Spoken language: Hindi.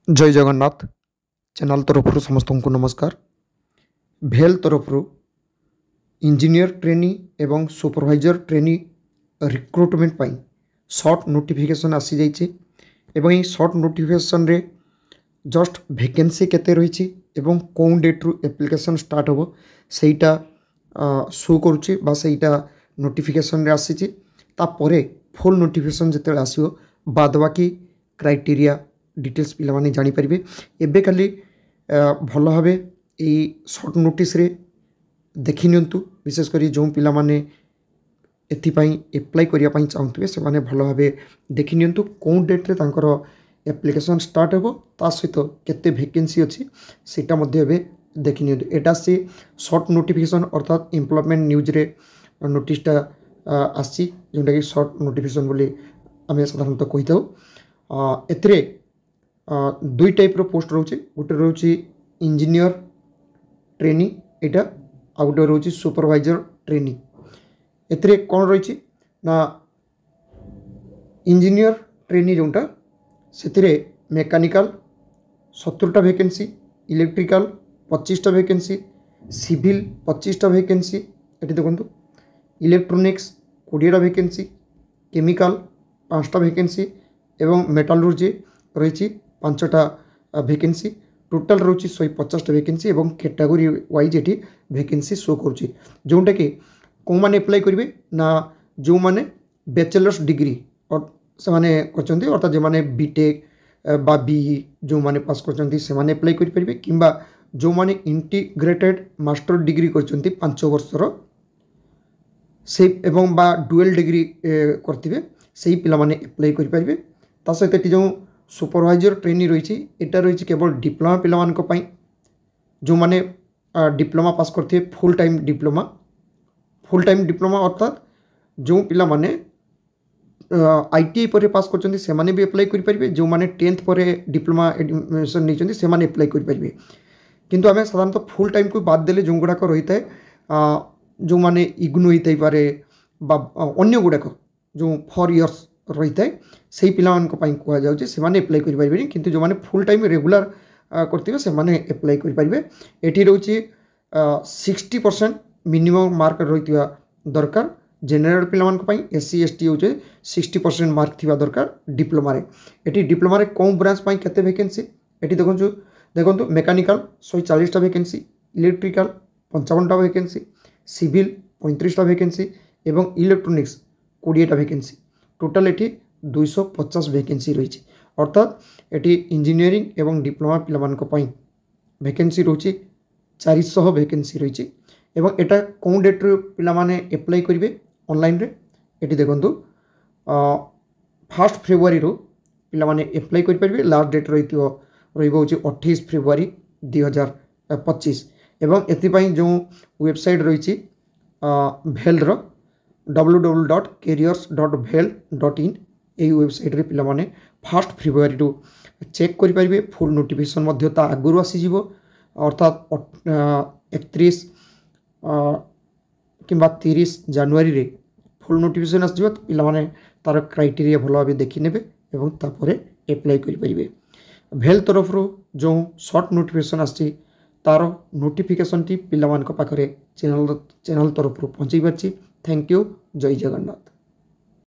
जय जगन्नाथ चैनल तरफ समस्त को नमस्कार। भेल तरफ इंजीनियर ट्रेनी एवं सुपरवाइजर ट्रेनी रिक्रुटमेंट पाई शॉर्ट नोटिफिकेशन आसी जाइए एवं शॉर्ट नोटिफिकेशन रे जस्ट वैकेंसी केते रही एवं कौन डेट रु एप्लिकेशन स्टार्ट हो सेटा शो करुच्ची बा सेटा नोटिफिकेशन रे आसी तापरे फुल नोटिफिकेशन जिते आसो बाद बाकी क्राइटेरिया डिटेल्स पिला माने जानी परिबे। एबे खाली भल भाव ये शॉर्ट नोटिस रे देखि नियंतु विशेषकर जो पिला माने एथिपाई एप्लाई करिया पाई चाहूथबे से माने भल भाव देखि नियंतु कौन डेट रे तांकर एप्लिकेशन स्टार्ट हो ता सहित केते वैकेंसी अछि सेटा मध्ये एबे देखि नियंतु। एटा से शॉर्ट नोटिफिकेशन अर्थात एम्प्लॉयमेंट न्यूज रे नोटिसटा आसी जोंटा कि शॉर्ट नोटिफिकेशन बोली आमे साधारणतः कहि थाउ। एतरे दुई टाइप रो पोस्ट रोचे गोटे रोचे इंजीनियर ट्रेनी एटा आ गोटे रोचे सुपरवाइजर ट्रेनी। एतरे कौन रही ना इंजीनियर ट्रेनी जोटा से मेकानिकल 70टा वैकेंसी, इलेक्ट्रिकल 25टा वैकेंसी, सिविल 25टा वैकेंसी, ये देखो इलेक्ट्रोनिक्स 20टा वैकेंसी, केमिकल 5टा वैकेंसी एवं मेटालर्जी रही 5टा वैकेंसी। टोटाल रोची 150टा वैकेंसी एवं कैटेगरी वाइज ये वैकेंसी शो करुच्ची जोटा कि कौन मैंने एप्लाई करेंगे ना जो मैंने बैचलर्स डिग्री और से माने करछन्ती अर्थात जो मैंने बीटेक बा बीई जो मैंने पास करछन्ती से माने एप्लाई करि परिबे किंबा जो मैंने इंटीग्रेटेड मास्टर डिग्री करछन्ती 5 वर्षर से एवं बा डुएल डिग्री करथिबे सेही पिला माने एप्लाई करि परिबे। ता सहित एटी जो सुपरवाइजर ट्रेनी रही एटा रही केवल डिप्लोमा पिला मानक पई जो माने डिप्लोमा पास करथिबे फुल टाइम डिप्लोमा अर्थात जो पिला माने आईटीआई पर पास करछन्ती से माने भी एप्लाई करि परिबे, जो माने 10th पर डिप्लोमा एडमिशन नहीं से माने एप्लाई करि परिबे। किंतु आमे साधारणतः फुल टाइम को बाद देले जो गुड़ाक रही है जो माने इग्नू होता पारे बा अन्य गुड़ाक जो 4 इयर्स रही है से पिला कह जाऊँगी से एप्लाई करें किंतु जो माने फुल टाइम रेगुलर करते से माने एप्लाई करेंगे। ये रोचे 60% मिनिमम मार्क रही दरकार जेनेराल पिला एससी एसटी हो 60% मार्क थी दरकार डिप्लोमा ये डिप्लोमा कौन ब्रांच केते वैकेंसी ये देखो मेकानिकल 140टा वैकेंसी, इलेक्ट्रिकल 55टा वैकेंसी, सिविल 35टा वैकेंसी एवं इलेक्ट्रोनिक्स 20टा वैकेंसी। टोटाल ये 250 वैकेंसी रही अर्थात ये इंजीनियरिंग एवं डिप्लोमा पिला वैकेंसी रोचे 400 वैकेंसी रही एवं एटा कौन डेट पिला माने एप्लाई करेंगे ऑनलाइन रे ये देखो 1 फेब्रुआरी पिला माने एप्लाई करेंगे। लास्ट डेट रही 28 फेब्रुआरी 2025 एवं एथिपाई जो वेबसाइट रही भेल www.careers.bhel.in यही वेबसाइट रे पिला माने 1 फेब्रुआरी चेक करेंगे। फुल नोटिफिकेशन मध्य आगुरी आसीज अर्थात 31 किंबा 30 जनवरी रे फुल नोटिफिकेशन आसो पिला माने तार क्राइटेरिया भल भाव देखने एवं तापर एप्लाई करेंगे। भेल तरफ जो शॉर्ट नोटिफिकेशन आसी तार नोटिफिकेशन टी पिला पाखरे चैनल तरफ पहुँची पार्ची। Thank you. जय जगन्नाथ।